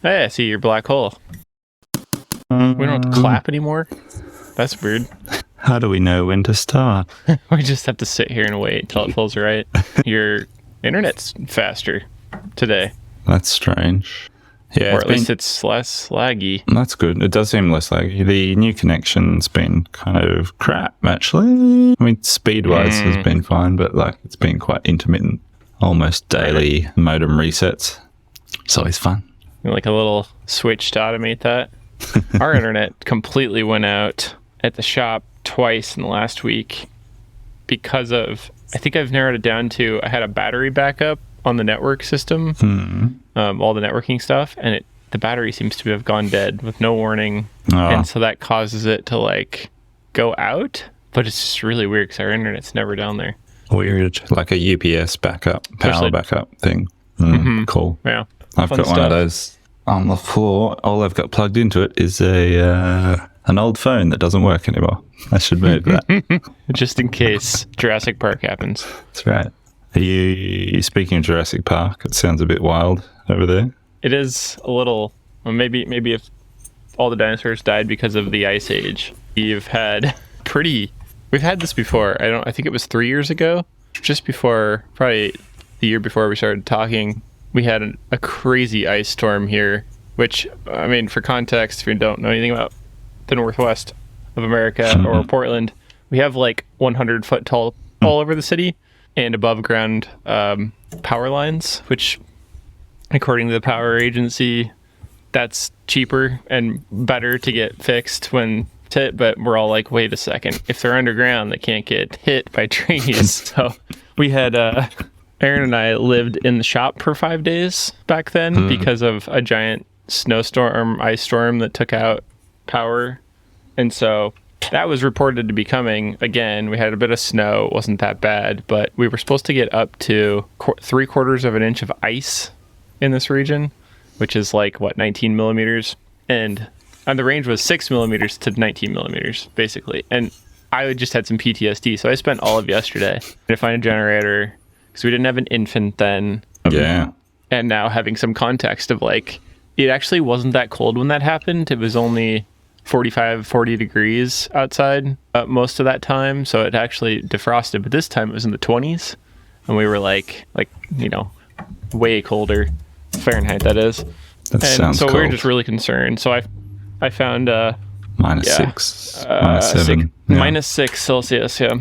Hey, I see your black hole. We don't have to clap anymore. That's weird. How do we know when to start? We just have to sit here and wait till it feels right. Your internet's faster today. That's strange. Yeah, or at least it's less laggy. That's good. It does seem less laggy. The new connection's been kind of crap, actually. I mean, speed-wise has been fine, but like it's been quite intermittent. Almost daily modem resets. It's always fun. Like a little switch to automate that. Our internet completely went out at the shop twice in the last week because of, I think I've narrowed it down to, I had a battery backup on the network system, all the networking stuff, and the battery seems to have gone dead with no warning. And so that causes it to like go out, but it's just really weird because our internet's never down there. Weird. Like a UPS backup, power backup thing. Cool. Yeah. I've got one of those on the floor. All I've got plugged into it is an old phone that doesn't work anymore. I should move that. Just in case Jurassic Park happens. That's right. Are you speaking of Jurassic Park? It sounds a bit wild over there. It is a little. Well, maybe if all the dinosaurs died because of the Ice Age. We've had this before. I think it was 3 years ago, just before, probably the year before we started talking. We had a crazy ice storm here, which, I mean, for context, if you don't know anything about the Northwest of America or Portland, we have like 100 foot tall all over the city and above ground power lines, which, according to the power agency, that's cheaper and better to get fixed but we're all like, wait a second, if they're underground, they can't get hit by trees. So we had Aaron and I lived in the shop for 5 days back then because of a giant ice storm that took out power. And so that was reported to be coming again. We had a bit of snow. It wasn't that bad, but we were supposed to get up to 3/4 of an inch of ice in this region, which is like, 19 millimeters. And the range was 6 millimeters to 19 millimeters, basically. And I just had some PTSD, so I spent all of yesterday trying to find a generator, because we didn't have an infant then. Yeah. And now having some context of like, it actually wasn't that cold when that happened. It was only 40 degrees outside most of that time, so it actually defrosted. But this time it was in the 20s, and we were like way colder, Fahrenheit that is. That sounds so cold. we were just really concerned. So I found -6, -7, -6 Celsius. Yeah.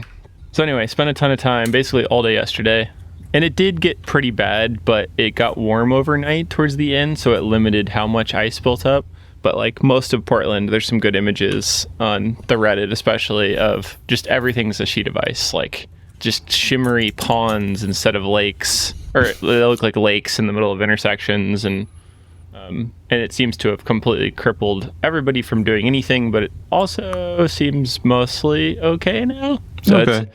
So anyway, spent a ton of time, basically all day yesterday. And it did get pretty bad, but it got warm overnight towards the end, so it limited how much ice built up. But like most of Portland, there's some good images on the Reddit, especially, of just everything's a sheet of ice, like just shimmery ponds instead of lakes, or they look like lakes in the middle of intersections, and it seems to have completely crippled everybody from doing anything. But it also seems mostly okay now. So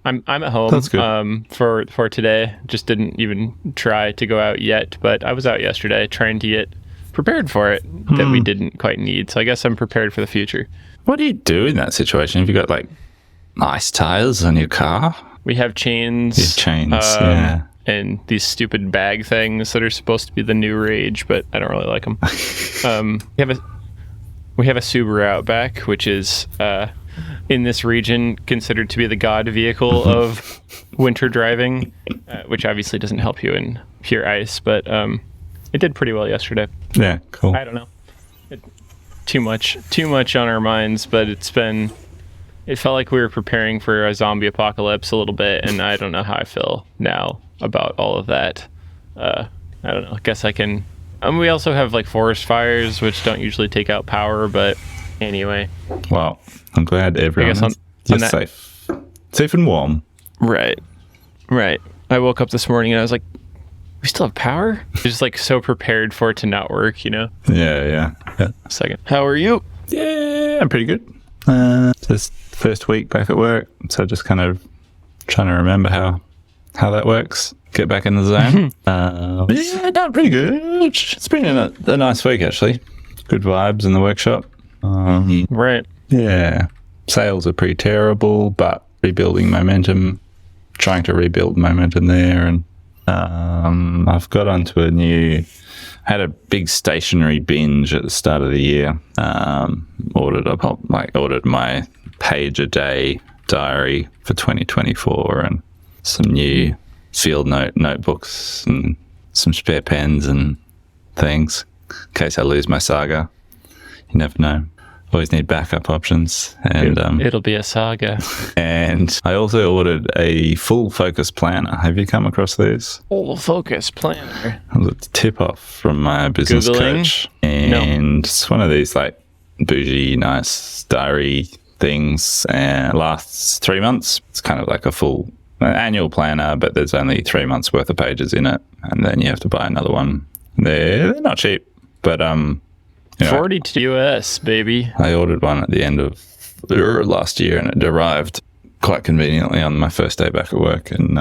I'm at home. That's good. For today. Just didn't even try to go out yet, but I was out yesterday trying to get prepared for it that we didn't quite need. So I guess I'm prepared for the future. What do you do in that situation? Have you got like ice tires on your car? We have chains. Yeah. And these stupid bag things that are supposed to be the new rage, but I don't really like them. We have a Subaru Outback, which is in this region considered to be the god vehicle of winter driving, which obviously doesn't help you in pure ice, but it did pretty well yesterday. Yeah, cool. I don't know. Too much on our minds, but it felt like we were preparing for a zombie apocalypse a little bit, and I don't know how I feel now about all of that. I don't know. I guess I can. We also have like forest fires, which don't usually take out power, but anyway. Well, I'm glad everyone is safe and warm. Right. I woke up this morning and I was like, we still have power? Just like so prepared for it to not work, Yeah. Second. How are you? Yeah, I'm pretty good. Just first week back at work, so just kind of trying to remember how that works. Get back in the zone. Yeah, done pretty good. It's been a nice week, actually. Good vibes in the workshop. Right. Yeah. Sales are pretty terrible, but trying to rebuild momentum there. And I've got onto a new had a big stationery binge at the start of the year. Ordered my page a day diary for 2024 and some new field notebooks and some spare pens and things in case I lose my saga. You never know. Always need backup options. And It'll be a saga. and I also ordered a full focus planner. Have you come across these? Full focus planner. It was a tip off from my business Googling? coach. And it's one of these like bougie, nice diary things, and lasts 3 months. It's kind of like a full annual planner, but there's only 3 months worth of pages in it, and then you have to buy another one. They're not cheap, but you know, 42 US, baby. I ordered one at the end of last year, and it arrived quite conveniently on my first day back at work, and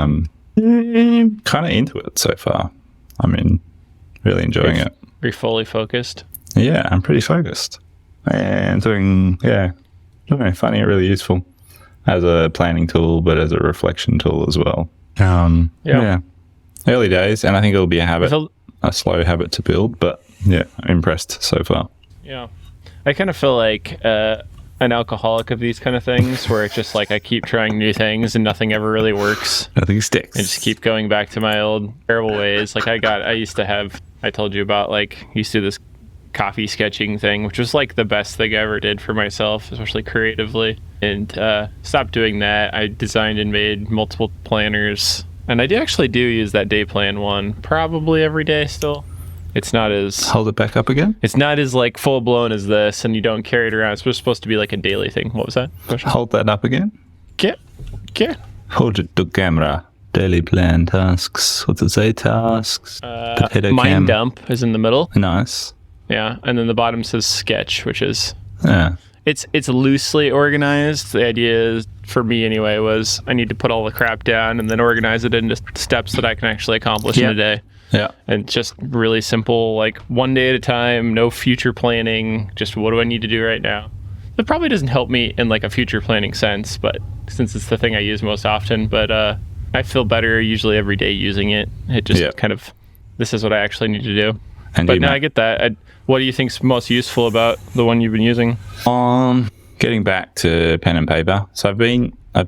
kind of into it so far. I mean, really enjoying it. Are you fully focused? Yeah, I'm pretty focused. And finding it really useful as a planning tool, but as a reflection tool as well. Yeah. Early days, and I think it'll be a slow habit to build, but yeah, I'm impressed so far. Yeah. I kind of feel like an alcoholic of these kind of things, where it's just like I keep trying new things and nothing ever really works. Nothing sticks. I just keep going back to my old terrible ways. Like I told you about, like, used to do this coffee sketching thing, which was like the best thing I ever did for myself, especially creatively. And stopped doing that. I designed and made multiple planners. And I do use that day plan one probably every day still. It's not as... Hold it back up again? It's not as like full blown as this, and you don't carry it around. It's supposed to be like a daily thing. What was that question? Hold that up again? Yeah. Hold it to camera. Daily plan tasks. What does it say? Tasks. Mind dump is in the middle. Nice. Yeah, and then the bottom says sketch, which is... Yeah. It's loosely organized. The idea is, for me anyway, was I need to put all the crap down and then organize it into steps that I can actually accomplish in a day. Yeah. And just really simple, like one day at a time, no future planning, just what do I need to do right now? That probably doesn't help me in like a future planning sense, but since it's the thing I use most often, but I feel better usually every day using it. It just kind of, this is what I actually need to do. And but I get that. What do you think's most useful about the one you've been using? Getting back to pen and paper. So I've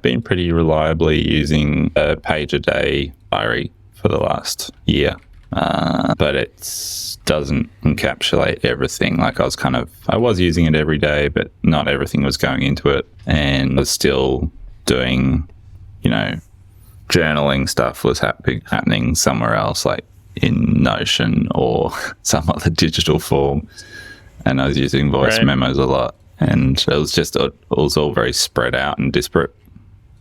been pretty reliably using a page a day diary for the last year, but it doesn't encapsulate everything. Like I was using it every day, but not everything was going into it, and I was still doing, journaling stuff was happening somewhere else, like in Notion or some other digital form, and I was using voice memos a lot, and it was all very spread out and disparate.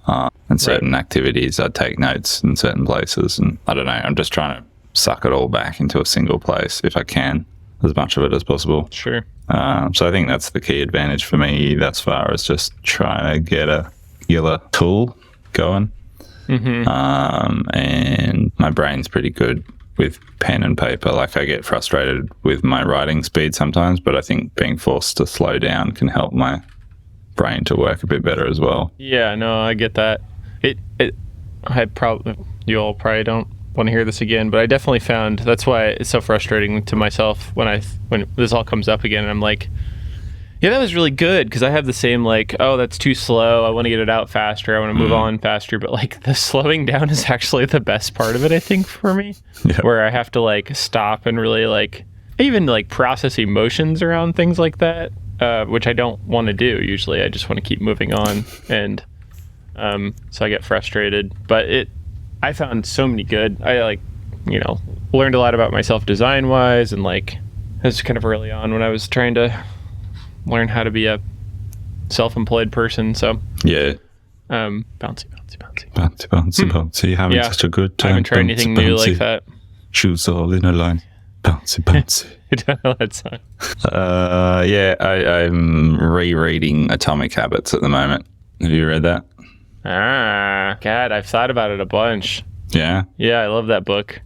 And certain activities, I'd take notes in certain places, and I don't know, I'm just trying to suck it all back into a single place if I can, as much of it as possible. Sure. So I think that's the key advantage for me thus far, is just trying to get a regular tool going. Mm-hmm. And my brain's pretty good with pen and paper. Like, I get frustrated with my writing speed sometimes, but I think being forced to slow down can help my brain to work a bit better as well. Yeah, no, I get that. You all probably don't want to hear this again, but I definitely found that's why it's so frustrating to myself when this all comes up again, and I'm like, yeah, that was really good, because I have the same, like, oh, that's too slow, I want to get it out faster, I want to move on faster, but like the slowing down is actually the best part of it, I think, for me. Where I have to like stop and really like even like process emotions around things like that, which I don't want to do usually. I just want to keep moving on, and so I get frustrated. But I found so many good. I learned a lot about myself design wise, and like it was kind of early on when I was trying to learn how to be a self-employed person. So bouncy. You're having such a good time. I haven't tried anything new like that. Shoes all in a line. Bouncy. I don't know that song. I'm rereading Atomic Habits at the moment. Have you read that? God, I've thought about it a bunch. Yeah? Yeah, I love that book.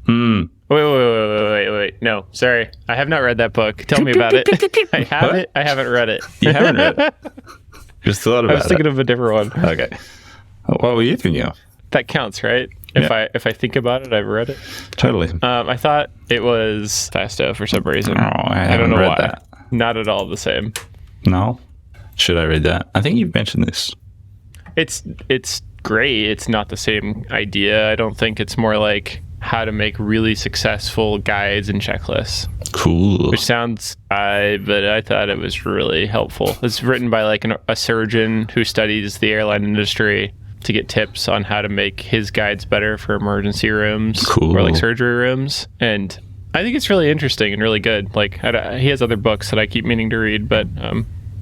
Wait. No, sorry. I have not read that book. Tell me about it. I have it. I haven't read it. You haven't read it? Just thought about it. I was thinking of a different one. Okay. What were you thinking of? That counts, right? If I think about it, I've read it. Totally. I thought it was Fasto for some reason. Oh, I don't haven't know read why. that. Not at all the same. No? Should I read that? I think you've mentioned this. It's great. It's not the same idea. I don't think it's more like how to make really successful guides and checklists, Cool. which sounds but I thought it was really helpful. It's written by like a surgeon who studies the airline industry to get tips on how to make his guides better for emergency rooms Cool. or like surgery rooms. And I think it's really interesting and really good. Like he has other books that I keep meaning to read, but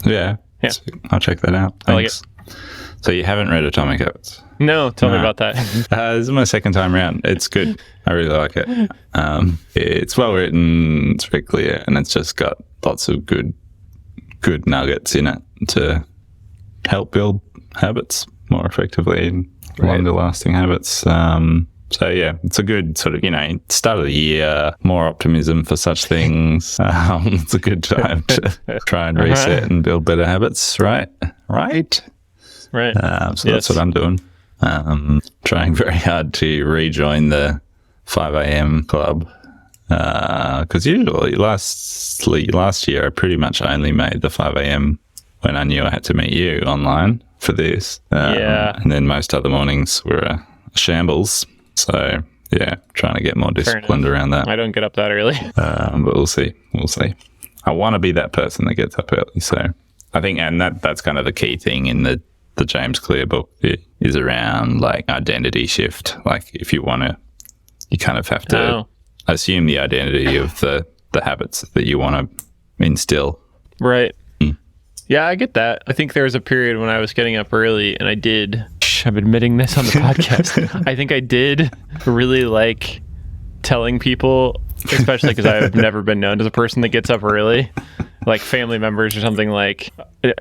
Yeah. Yeah. So I'll check that out. I like Thanks. So you haven't read Atomic Habits? no, tell me No. about that. This is my second time around. It's good. I really like it. It's well written. It's very clear, and it's just got lots of good nuggets in it to help build habits more effectively and longer lasting habits. So yeah, it's a good sort of, start of the year, more optimism for such things. It's a good time to try and reset and build better habits, right? Right. Right. So that's what I'm doing. Trying very hard to rejoin the 5 a.m. club. Because usually last year I pretty much only made the 5 a.m. when I knew I had to meet you online for this. And then most other mornings were a shambles. So yeah, trying to get more disciplined around that. I don't get up that early. But we'll see. I want to be that person that gets up early. So I think, and that's kind of the key thing in the James Clear book is around like identity shift. Like if you want to, you kind of have to assume the identity of the habits that you want to instill. Right. Yeah, I get that. I think there was a period when I was getting up early and I'm admitting this on the podcast. I think I did really like telling people, especially because I've never been known as a person that gets up early, like family members or something, like,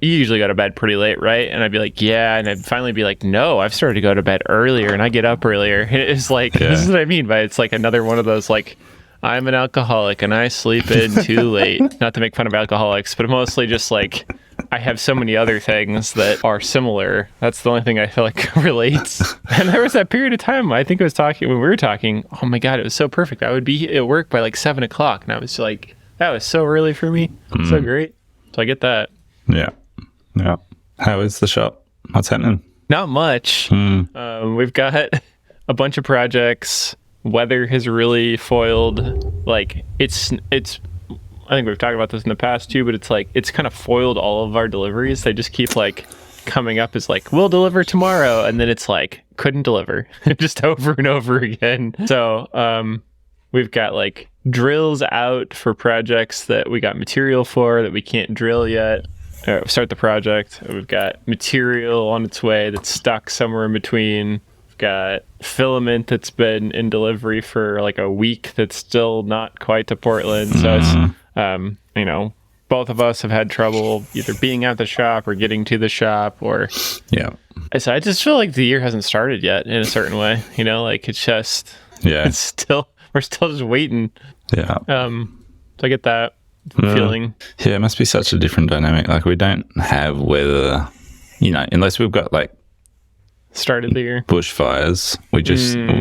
you usually go to bed pretty late, right? And I'd be like, yeah. And I'd finally be like, no, I've started to go to bed earlier and I get up earlier. And it's like, This is what I mean by it's like another one of those, like, I'm an alcoholic and I sleep in too late. Not to make fun of alcoholics, but mostly just like, I have so many other things that are similar. That's the only thing I feel like relates. And there was that period of time, I think I was talking, when we were talking, oh my God, it was so perfect. I would be at work by like 7 o'clock. And I was like, that was so early for me. So great. So I get that. Yeah. How is the shop? What's happening? Not much. We've got a bunch of projects. Weather has really foiled, like, it's I think we've talked about this in the past too, but it's like, it's kind of foiled all of our deliveries. They just keep like coming up as like, we'll deliver tomorrow. And then it's like, couldn't deliver just over and over again. So, we've got like drills out for projects that we got material for that we can't drill yet. Start the project. We've got material on its way that's stuck somewhere in between. We've got filament that's been in delivery for like a week that's still not quite to Portland. So it's, both of us have had trouble either being at the shop or getting to the shop, or so I just feel like the year hasn't started yet in a certain way, like it's just, we're still just waiting. Yeah. So I get that feeling. Yeah, it must be such a different dynamic. Like we don't have weather, unless we've got like Started the year. Bushfires.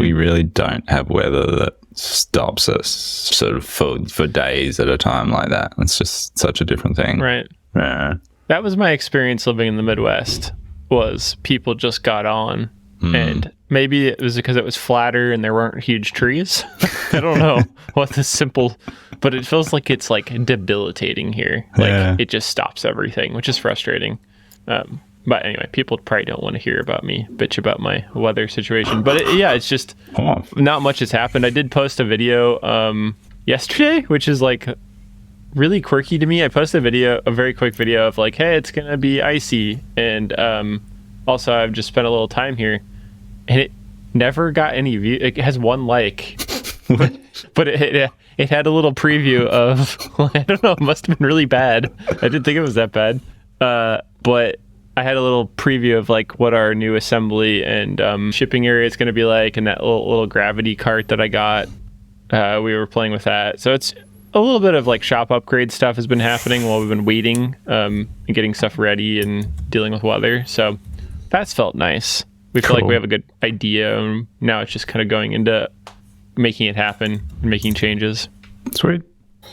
We really don't have weather that stops us sort of for days at a time like that. It's just such a different thing. Right. Yeah. That was my experience living in the Midwest, was people just got on. And maybe it was because it was flatter and there weren't huge trees. I don't know what the simple, but it feels like it's like debilitating here. Like it just stops everything, which is frustrating. But anyway, people probably don't want to hear about me bitch about my weather situation. But it's just not much has happened. I did post a video yesterday, which is like really quirky to me. I posted a very quick video of like, hey, it's going to be icy. And also, I've just spent a little time here. And it never got any view. It has one like. But it had a little preview of, I don't know, it must have been really bad. I didn't think it was that bad. But I had a little preview of like what our new assembly and shipping area is going to be like, and that little gravity cart that I got. We were playing with that. So it's a little bit of like shop upgrade stuff has been happening while we've been waiting and getting stuff ready and dealing with weather. So that's felt nice. we feel like Cool. we have a good idea, and now it's just kind of going into making it happen and making changes. Sweet.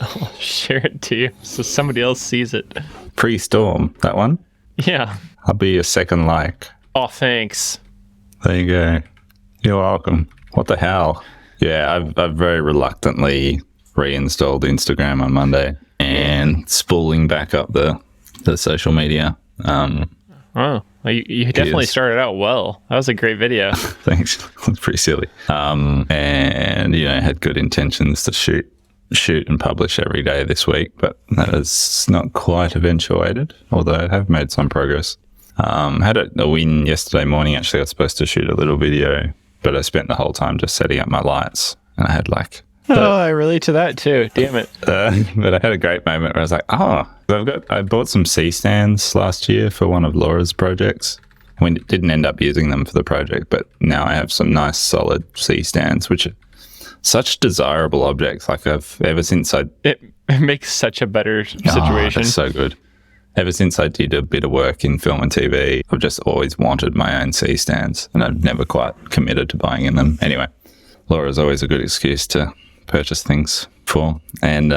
I'll share it to you so somebody else sees it. Pre-storm, that one. Yeah. I'll be your second like. Oh, thanks. There you go. You're welcome. What the hell? Yeah, I've very reluctantly reinstalled Instagram on Monday and spooling back up the social media. Oh, well, you definitely Yes. started out well. That was a great video. Thanks. It's pretty silly. And had good intentions to shoot and publish every day this week, but that has not quite eventuated, although I have made some progress. Had a win yesterday morning. Actually, I was supposed to shoot a little video, but I spent the whole time just setting up my lights, and I had Oh, I relate to that too. Damn it. but I had a great moment where I was like, I bought some C stands last year for one of Laura's projects. We didn't end up using them for the project, but now I have some nice solid C stands, which are such desirable objects. Like ever since It makes such a better situation. that's so good. Ever since I did a bit of work in film and TV, I've just always wanted my own C stands, and I've never quite committed to buying in them. Anyway, Laura's always a good excuse to purchase things for, and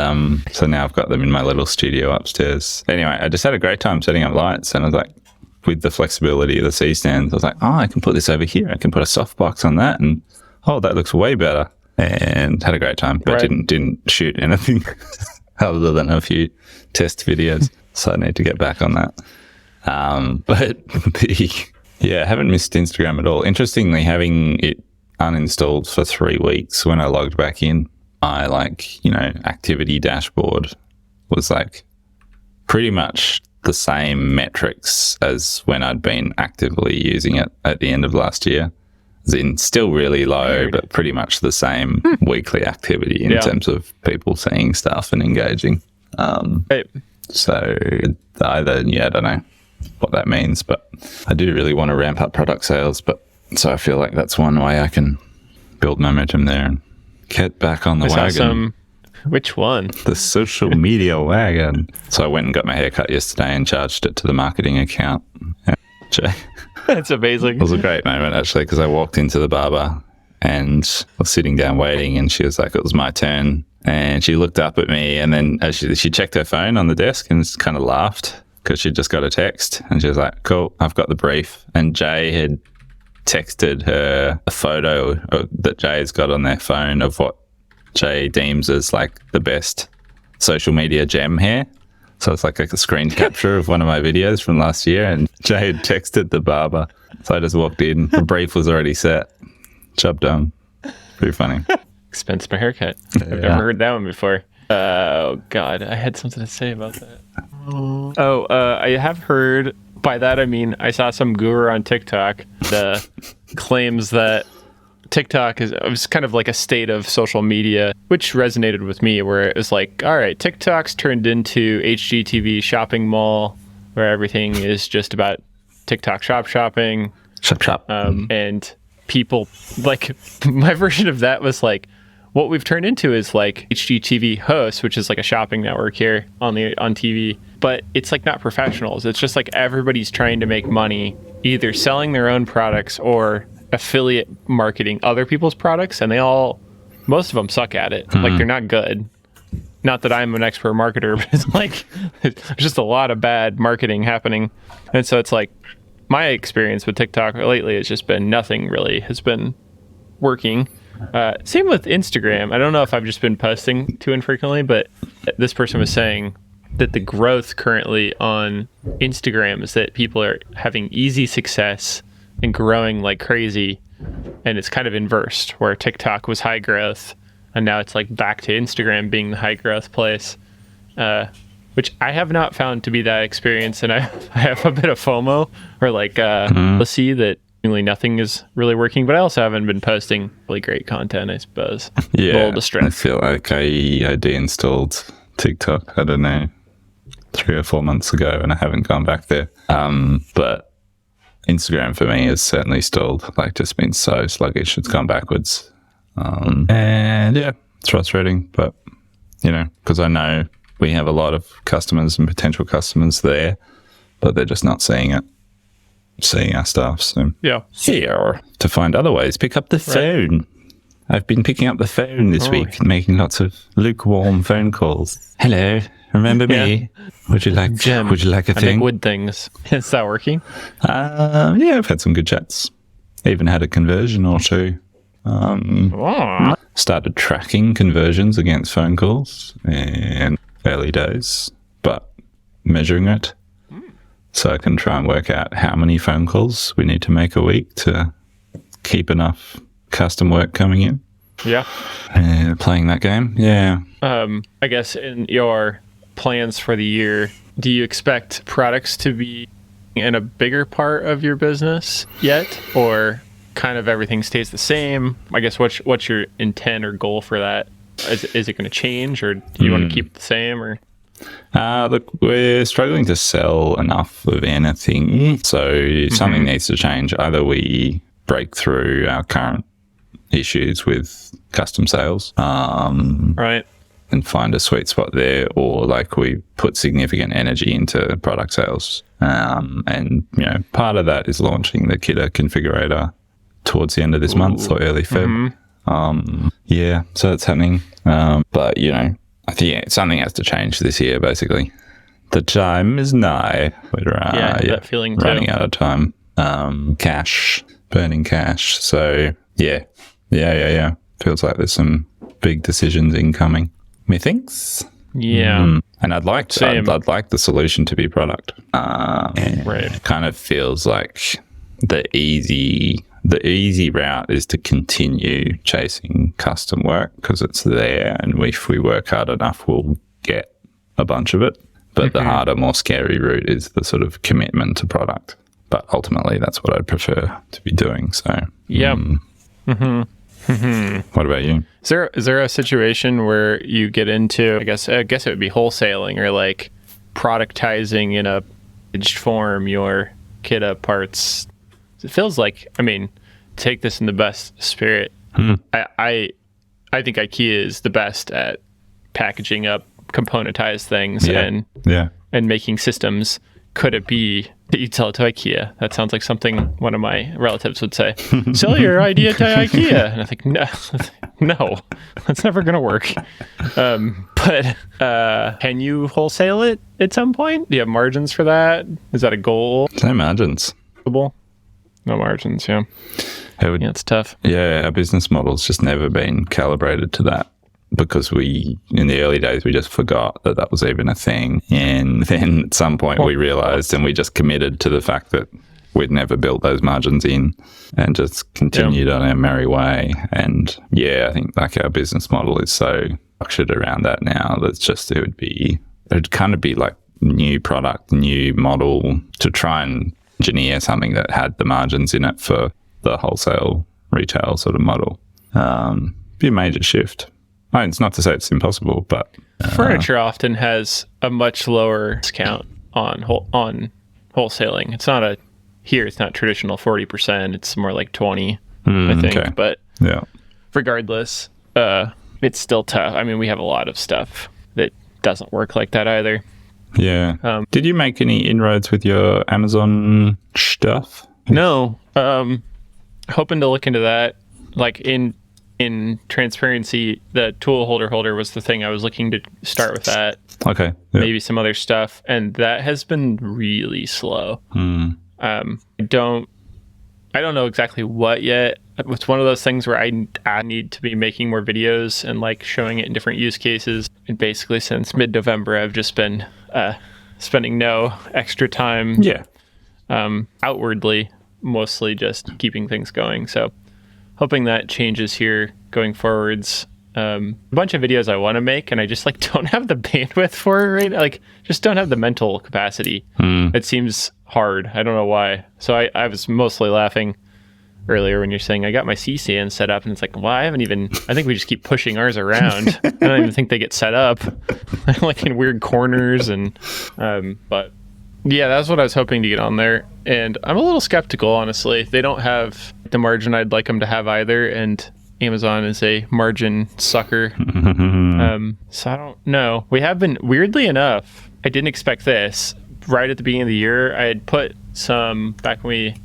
so now I've got them in my little studio upstairs. Anyway, I just had a great time setting up lights, and I was like, with the flexibility of the C stands, I was like, I can put this over here. I can put a softbox on that, and that looks way better. And had a great time, but Right. didn't shoot anything other than a few test videos. So I need to get back on that. But I haven't missed Instagram at all. Interestingly, having it uninstalled for 3 weeks, when I logged back in, I activity dashboard was pretty much the same metrics as when I'd been actively using it at the end of last year. As in, still really low, Weird. but pretty much the same weekly activity in Yeah. terms of people seeing stuff and engaging. Right. So I don't know what that means, but I do really want to ramp up product sales. So I feel like that's one way I can build momentum there and get back on the I saw wagon. some. Which one? The social media wagon. So I went and got my hair cut yesterday and charged it to the marketing account. That's amazing. It was a great moment, actually, because I walked into the barber and was sitting down waiting, and she was like, it was my turn. And she looked up at me, and then as she checked her phone on the desk and just kind of laughed because she just got a text. And she was like, cool, I've got the brief. And Jay had texted her a photo that Jay's got on their phone of what Jay deems as the best social media gem hair. So it's like a screen capture of one of my videos from last year, and Jay had texted the barber. So I just walked in. The brief was already set. Job done. Pretty funny. Expense my haircut. I've never heard that one before. Oh, God. I had something to say about that. I have heard, by that I mean, I saw some guru on TikTok that claims that TikTok is kind of like a state of social media, which resonated with me, where it was like, all right, TikTok's turned into HGTV shopping mall, where everything is just about TikTok shopping. Shop. And people, my version of that was what we've turned into is HGTV hosts, which is a shopping network here on TV, but it's not professionals. It's just everybody's trying to make money either selling their own products or affiliate marketing other people's products, and most of them suck at it. They're not good. Not that I'm an expert marketer, but it's there's just a lot of bad marketing happening. And so it's my experience with TikTok lately has just been nothing really has been working. Same with Instagram. I don't know if I've just been posting too infrequently, but this person was saying that the growth currently on Instagram is that people are having easy success and growing like crazy, and it's kind of inversed, where TikTok was high growth and now it's back to Instagram being the high growth place, which I have not found to be that experience. And I have a bit of FOMO, or let's see that really nothing is really working, but I also haven't been posting really great content, I suppose. Yeah, A little I distressed. feel like I deinstalled TikTok, I don't know, 3 or 4 months ago, and I haven't gone back there. But Instagram for me has certainly stalled, just been so sluggish, it's gone backwards. And yeah, it's frustrating, but because I know we have a lot of customers and potential customers there, but they're just not seeing it. seeing our stuff. So Yeah. here to find other ways, pick up the phone. I've been picking up the phone this week and making lots of lukewarm phone calls. Hello, remember me? Would you like Jim, Would you like a I thing? make wood things. Is that working? Yeah, I've had some good chats. Even had a conversion or two. Oh. Started tracking conversions against phone calls in early days, but measuring it. So I can try and work out how many phone calls we need to make a week to keep enough custom work coming in. Yeah. Playing that game. Yeah. I guess in your plans for the year, do you expect products to be in a bigger part of your business yet, or kind of everything stays the same? I guess what's your intent or goal for that? Is it going to change, or do you want to keep it the same? Or Look, we're struggling to sell enough of anything, so something needs to change. Either we break through our current issues with custom sales, right? and find a sweet spot there, or like we put significant energy into product sales. And part of that is launching the Kidder configurator towards the end of this month or early Feb. Yeah, so that's happening. But I think something has to change this year. Basically, the time is nigh. We're that feeling too. running out of time. Burning cash. So yeah. Feels like there's some big decisions incoming. Methinks. Yeah. And I'd like the solution to be product. Right. It kind of feels like the easy route is to continue chasing custom work because it's there, and if we work hard enough, we'll get a bunch of it. But the harder, more scary route is the sort of commitment to product. But ultimately, that's what I'd prefer to be doing. So, Yep. What about you? Is there a situation where you get into, I guess it would be wholesaling or like productizing in a packaged form your Kidder parts? It feels like, take this in the best spirit. I think IKEA is the best at packaging up componentized things and making systems. Could it be that you sell it to IKEA? That sounds like something one of my relatives would say. Sell your idea to IKEA. And I think, no, that's never going to work. But can you wholesale it at some point? Do you have margins for that? Is that a goal? No margins. No margins, yeah. It's tough. Yeah, our business model's just never been calibrated to that. Because in the early days, we just forgot that was even a thing. And then at some point we realized and we just committed to the fact that we'd never built those margins in and just continued on our merry way. And I think like our business model is so structured around that now that it'd kind of be like new product, new model to try and engineer something that had the margins in it for the wholesale retail sort of model. Be a major shift. It's not to say it's impossible, but furniture often has a much lower discount on wholesaling. It's not traditional 40%. It's more like 20, I think. Okay. But regardless, it's still tough. We have a lot of stuff that doesn't work like that either. Yeah. Did you make any inroads with your Amazon stuff? No. Hoping to look into that. Like in transparency, the tool holder was the thing I was looking to start with that. Okay. Yep. Maybe some other stuff. And that has been really slow. I don't know exactly what yet. It's one of those things where I need to be making more videos and like showing it in different use cases. And basically since mid-November, I've just been spending no extra time outwardly, mostly just keeping things going. So hoping that changes here going forwards. A bunch of videos I want to make, and I just don't have the bandwidth for it right now. Just don't have the mental capacity. It seems hard. I don't know why. So I was mostly laughing earlier when you're saying I got my CCN set up, and it's like, well, I think we just keep pushing ours around. I don't even think they get set up. In weird corners but yeah, that's what I was hoping to get on there. And I'm a little skeptical, honestly. They don't have the margin I'd like them to have either. And Amazon is a margin sucker. So I don't know. We have been, weirdly enough, I didn't expect this. Right at the beginning of the year, I had put some back in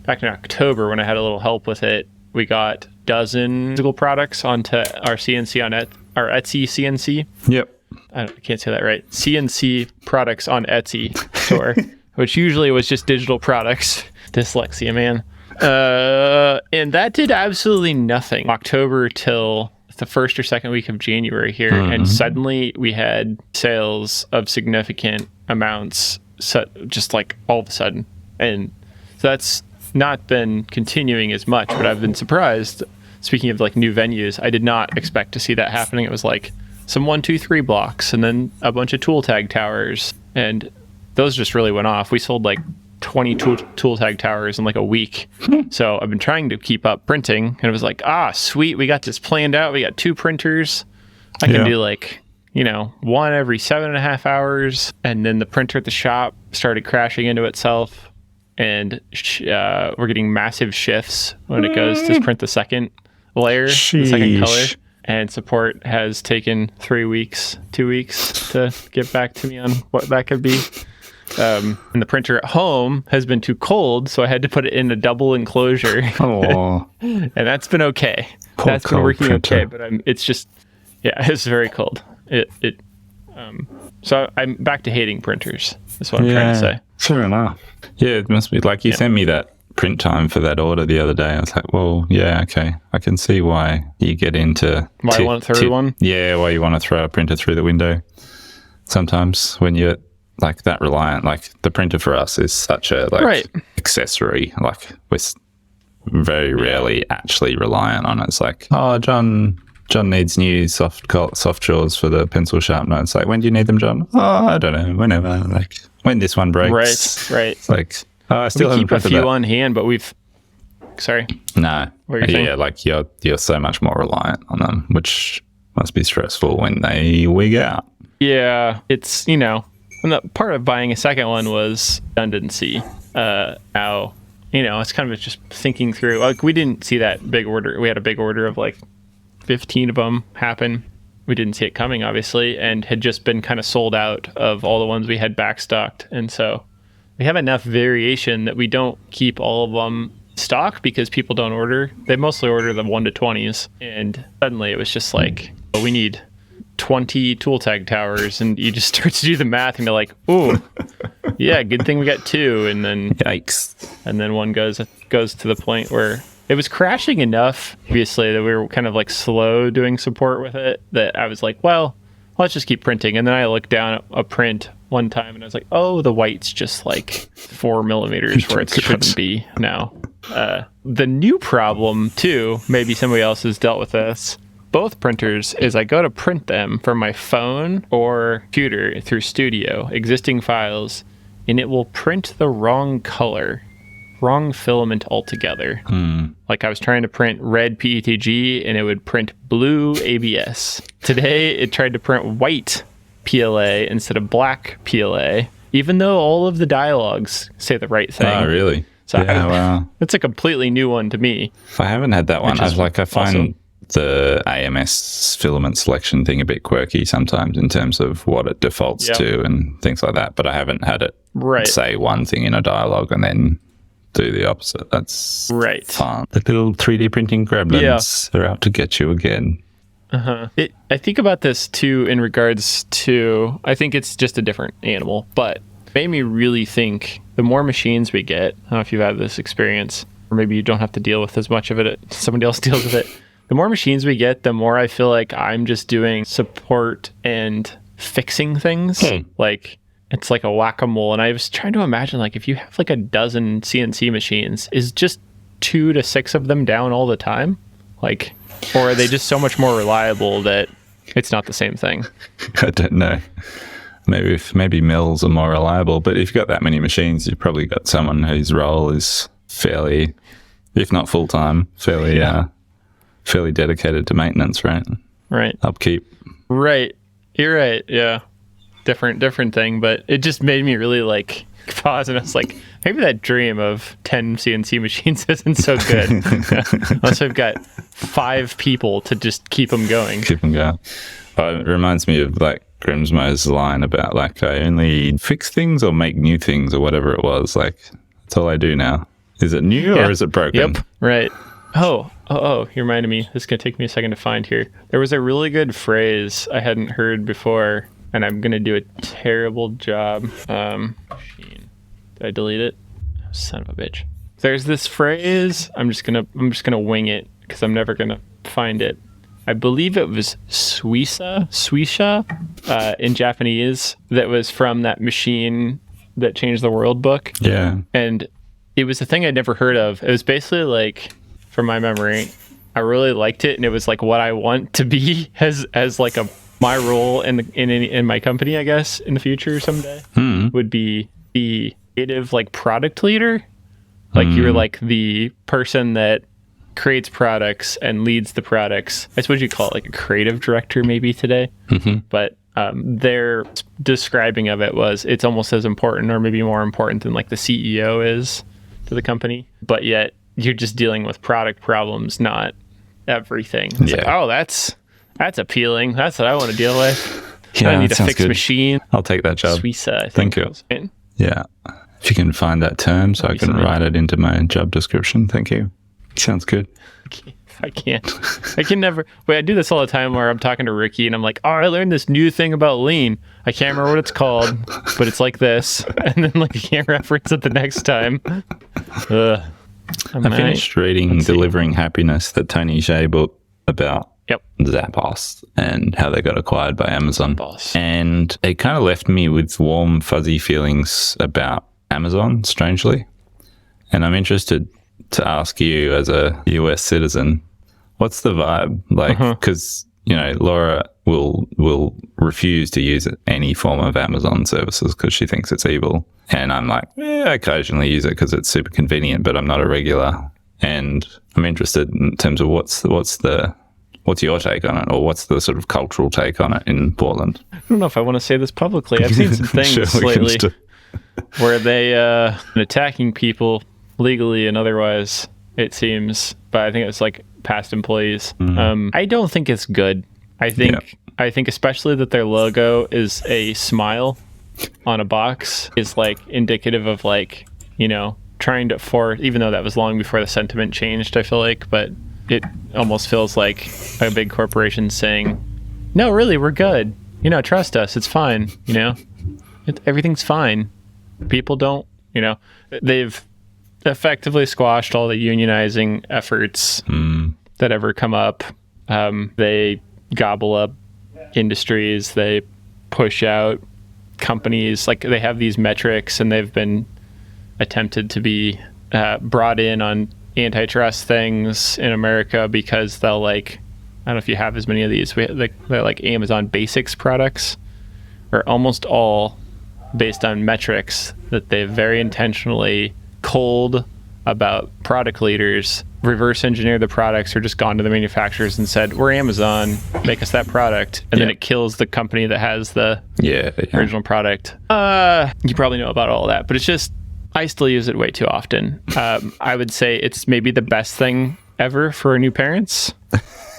October when I had a little help with it. We got dozen physical products onto our CNC on our Etsy CNC. Yep. I can't say that right. CNC products on Etsy store, which usually was just digital products. Dyslexia, man. And that did absolutely nothing. October till the first or second week of January here, and suddenly we had sales of significant amounts, just like all of a sudden. And so that's not been continuing as much, but I've been surprised. Speaking of like new venues, I did not expect to see that happening. It was like some 1, 2, 3 blocks, and then a bunch of tool tag towers, and those just really went off. We sold like 20 tool tag towers in like a week. So I've been trying to keep up printing, and it was like, sweet, we got this planned out. We got 2 printers. I can do like, one every 7.5 hours. And then the printer at the shop started crashing into itself, and we're getting massive shifts when it goes to print the second layer, the second color. And support has taken 2 weeks to get back to me on what that could be. And the printer at home has been too cold, so I had to put it in a double enclosure. And that's been okay. That's been working printer. Okay, but it's just, it's very cold. So I'm back to hating printers. That's what I'm trying to say. Fair enough. Yeah, it must be like you sent me that print time for that order the other day. I was like, well, yeah, okay. I can see why you get into... Why you want to throw one? Yeah, why you want to throw a printer through the window. Sometimes when you're like that reliant, like the printer for us is such a accessory. Like we're very rarely actually reliant on it. It's like, John needs new soft jaws for the pencil sharpener. It's like, when do you need them, John? I don't know. Whenever. Like when this one breaks. Right. It's like, I still keep a few on hand, but sorry. No. Yeah, like you're so much more reliant on them, which must be stressful when they wig out. Yeah, it's, and the part of buying a second one was redundancy. It's kind of just thinking through, like we didn't see that big order. We had a big order of like 15 of them happen. We didn't see it coming, obviously, and had just been kind of sold out of all the ones we had backstocked. And so we have enough variation that we don't keep all of them stock because people don't order. They mostly order the 1 to 20s. And suddenly it was just like, we need 20 tool tag towers, and you just start to do the math and you're like, oh, yeah, good thing we got 2. And then yikes. And then one goes to the point where it was crashing enough, obviously, that we were kind of like slow doing support with it, that I was like, well, let's just keep printing. And then I looked down at a print one time and I was like, oh, the white's just like 4 millimeters where it shouldn't be now. The new problem too, maybe somebody else has dealt with this, both printers, is I go to print them from my phone or computer through Studio, existing files, and it will print the wrong color, wrong filament altogether. Like I was trying to print red PETG and it would print blue ABS. Today it tried to print white PLA instead of black PLA, even though all of the dialogues say the right thing. Oh, really? So wow. It's a completely new one to me. I haven't had that one. I find the AMS filament selection thing a bit quirky sometimes in terms of what it defaults to and things like that, but I haven't had it say one thing in a dialogue and then do the opposite. That's fun. The little 3D printing gremlins are out to get you again. I think about this too in regards to, I think it's just a different animal, but it made me really think the more machines we get, I don't know if you've had this experience, or maybe you don't have to deal with as much of it, somebody else deals with it. The more machines we get, the more I feel like I'm just doing support and fixing things. Like it's like a whack-a-mole. And I was trying to imagine, like, if you have like a dozen CNC machines, is just 2 to 6 of them down all the time? Like, or are they just so much more reliable that it's not the same thing? I don't know. Maybe mills are more reliable, but if you've got that many machines, you've probably got someone whose role is fairly, if not full-time, fairly dedicated to maintenance, right? Right. Upkeep. Right. You're right. Yeah. Different thing, but it just made me really like pause, and I was like, maybe that dream of 10 CNC machines isn't so good. Unless I've got 5 people to just keep them going. It reminds me of like Grimsmo's line about like I only fix things or make new things or whatever it was. Like that's all I do now. Is it new or is it broken? Yep. Right. Oh, you reminded me. This is going to take me a second to find here. There was a really good phrase I hadn't heard before, and I'm going to do a terrible job. Machine. Did I delete it? Son of a bitch. There's this phrase. I'm just gonna wing it because I'm never going to find it. I believe it was suisha in Japanese, that was from that Machine That Changed the World book. Yeah. And it was a thing I'd never heard of. It was basically like, from my memory, I really liked it, and it was like what I want to be as like my role in my company, I guess, in the future someday would be the creative like product leader. Like you're like the person that creates products and leads the products. I suppose you call it like a creative director maybe today. But their describing of it was it's almost as important or maybe more important than like the CEO is to the company. But yet you're just dealing with product problems, not everything. It's like, oh, that's appealing. That's what I want to deal with. Yeah, I need to fix good. Machine. I'll take that job. Suisa, I Thank think. you. Yeah. If you can find that term so I can write it into my job description. Thank you. Sounds good. I can't. I can never. Wait, I do this all the time where I'm talking to Ricky and I'm like, oh, I learned this new thing about lean. I can't remember what it's called, but it's like this. And then like I can't reference it the next time. I finished reading Delivering Happiness, the Tony Hsieh book about Zappos and how they got acquired by Amazon. And it kind of left me with warm, fuzzy feelings about Amazon, strangely. And I'm interested to ask you as a US citizen, what's the vibe? Like, because, you know, Laura will refuse to use any form of Amazon services because she thinks it's evil. And I'm like, I occasionally use it because it's super convenient, but I'm not a regular. And I'm interested in terms of what's your take on it, or what's the sort of cultural take on it in Portland? I don't know if I want to say this publicly. I've seen some things lately where they attacking people legally and otherwise, it seems. But I think it's like past employees. I don't think it's good. I think especially that their logo is a smile on a box is like indicative of like, you know, trying to force, even though that was long before the sentiment changed, I feel like, but it almost feels like a big corporation saying, no, really, we're good. You know, trust us. It's fine. You know, everything's fine. People don't, you know, they've effectively squashed all the unionizing efforts that ever come up. They gobble up industries. They push out companies. Like they have these metrics and they've been attempted to be brought in on antitrust things in America because they'll like, I don't know if you have as many of these. They're like Amazon Basics products are almost all based on metrics that they've very intentionally culled about product leaders, reverse engineer the products, or just gone to the manufacturers and said, we're Amazon, make us that product. And then it kills the company that has the original product. You probably know about all that, but it's just, I still use it way too often. I would say it's maybe the best thing ever for new parents,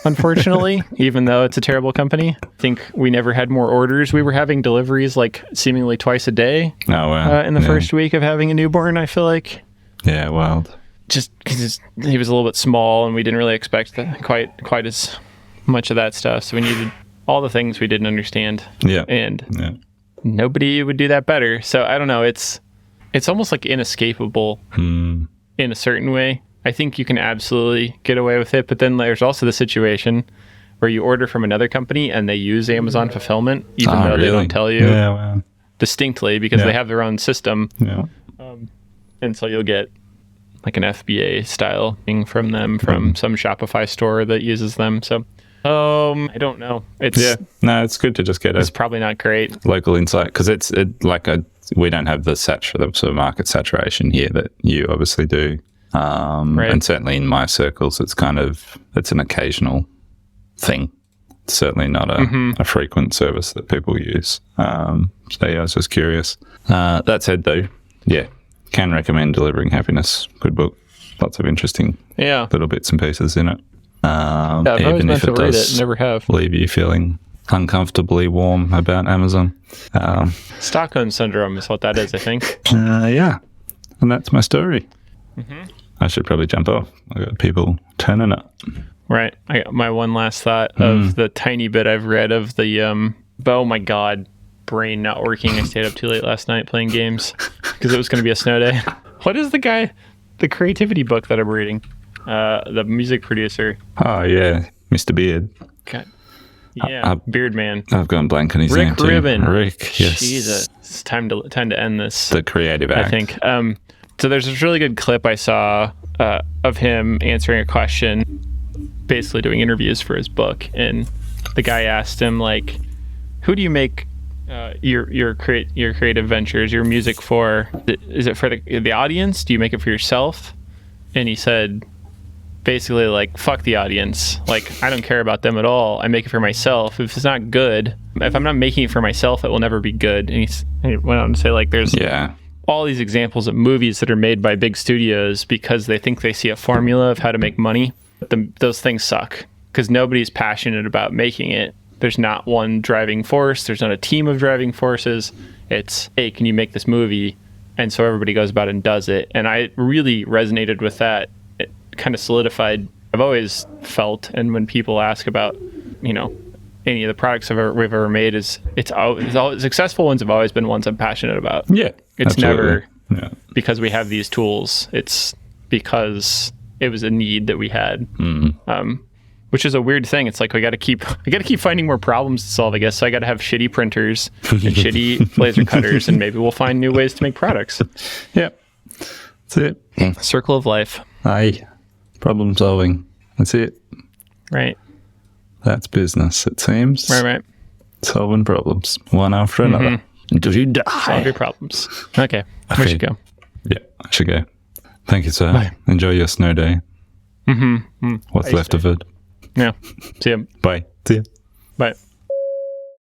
unfortunately, even though it's a terrible company. I think we never had more orders. We were having deliveries like seemingly twice a day in the first week of having a newborn, I feel like. Yeah, wild. Just because he was a little bit small and we didn't really expect quite as much of that stuff. So we needed all the things we didn't understand. Yeah. And nobody would do that better. So I don't know. It's almost like inescapable in a certain way. I think you can absolutely get away with it. But then there's also the situation where you order from another company and they use Amazon fulfillment, even though they don't tell you distinctly because they have their own system. Yeah. And so you'll get like an FBA style thing from them, from some Shopify store that uses them. So I don't know. It's good to just get it's probably not great local insight because we don't have the sort of market saturation here that you obviously do. And certainly in my circles, it's an occasional thing. It's certainly not a frequent service that people use. I was just curious. That said though, can recommend Delivering Happiness. Good book. Lots of interesting little bits and pieces in it. I've always meant to read it. Never have. Leave you feeling uncomfortably warm about Amazon. Stockholm syndrome is what that is, I think. Yeah, and that's my story. I should probably jump off. I got people turning up. Right. I got my one last thought of the tiny bit I've read of the oh my god, brain not working. I stayed up too late last night playing games because it was going to be a snow day. What is the creativity book that I'm reading? The music producer. Oh yeah, Mr. Beard. God. Yeah, Beard Man. I've gone blank on his name Rick too. Rubin. Rick, yes. Jesus, it's time to end this. The creative act. I think. So there's this really good clip I saw of him answering a question, basically doing interviews for his book, and the guy asked him like, "Who do you make your creative ventures, your music for? Is it for the audience? Do you make it for yourself?" And he said, basically like, fuck the audience. Like, I don't care about them at all. I make it for myself. If it's not good, if I'm not making it for myself, it will never be good. And he went on to say like, there's all these examples of movies that are made by big studios because they think they see a formula of how to make money. Those things suck because nobody's passionate about making it. There's not one driving force. There's not a team of driving forces. It's, hey, can you make this movie? And so everybody goes about and does it. And I really resonated with that. It kind of solidified. I've always felt, and when people ask about, any of the products we've ever made, it's all successful ones have always been ones I'm passionate about. Yeah, it's absolutely. never because we have these tools. It's because it was a need that we had. Which is a weird thing. It's like I got to keep finding more problems to solve, I guess. So I got to have shitty printers and shitty laser cutters, and maybe we'll find new ways to make products. Yep. That's it. Circle of life. Aye. Problem solving. That's it. Right. That's business, it seems. Right. Solving problems, one after another. Until you die. Solve your problems. Okay. We should go. Yeah, I should go. Thank you, sir. Bye. Enjoy your snow day. What's left of it. Yeah. See ya. Bye. See ya. Bye.